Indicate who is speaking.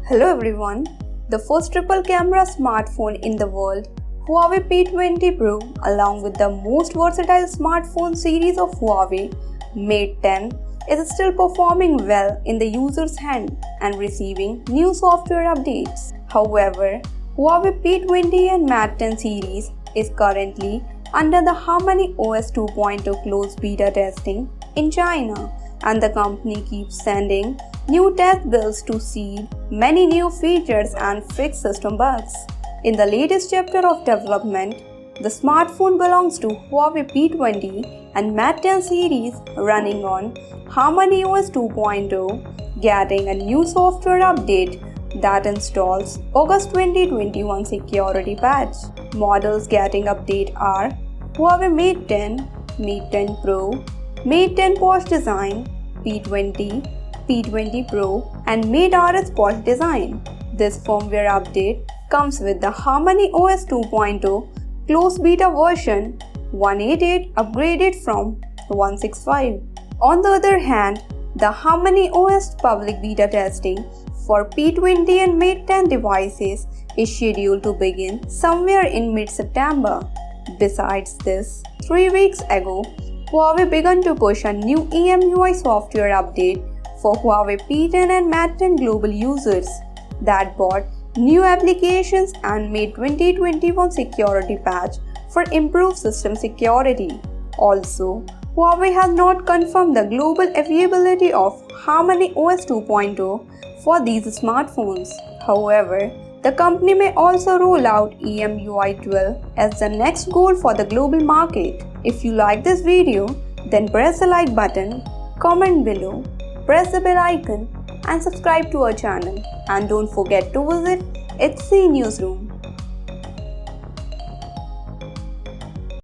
Speaker 1: Hello everyone, the first triple camera smartphone in the world, Huawei P20 Pro, along with the most versatile smartphone series of Huawei, Mate 10, is still performing well in the user's hand and receiving new software updates. However, Huawei P20 and Mate 10 series is currently under the HarmonyOS 2.0 closed beta testing in China, and the company keeps sending new test builds to seed many new features and fix system bugs. In the latest chapter of development, the smartphone belongs to Huawei P20 and Mate 10 series running on HarmonyOS 2.0, getting a new software update that installs August 2021 security patch. Models getting update are Huawei Mate 10, Mate 10 Pro, Mate 10 Porsche Design, P20, P20 Pro and Mate RS Porsche Design. This firmware update comes with the HarmonyOS 2.0 closed beta version 188 upgraded from 165. On the other hand, the HarmonyOS public beta testing for P20 and Mate 10 devices is scheduled to begin somewhere in mid-September. Besides this, 3 weeks ago, Huawei began to push a new EMUI software update for Huawei P10 and Mate 10 global users that brought new applications and made 2021 security patch for improved system security. Also, Huawei has not confirmed the global availability of HarmonyOS 2.0 for these smartphones. However, the company may also roll out EMUI 12 as the next goal for the global market. If you like this video, then press the like button, comment below, press the bell icon and subscribe to our channel. And don't forget to visit HC Newsroom.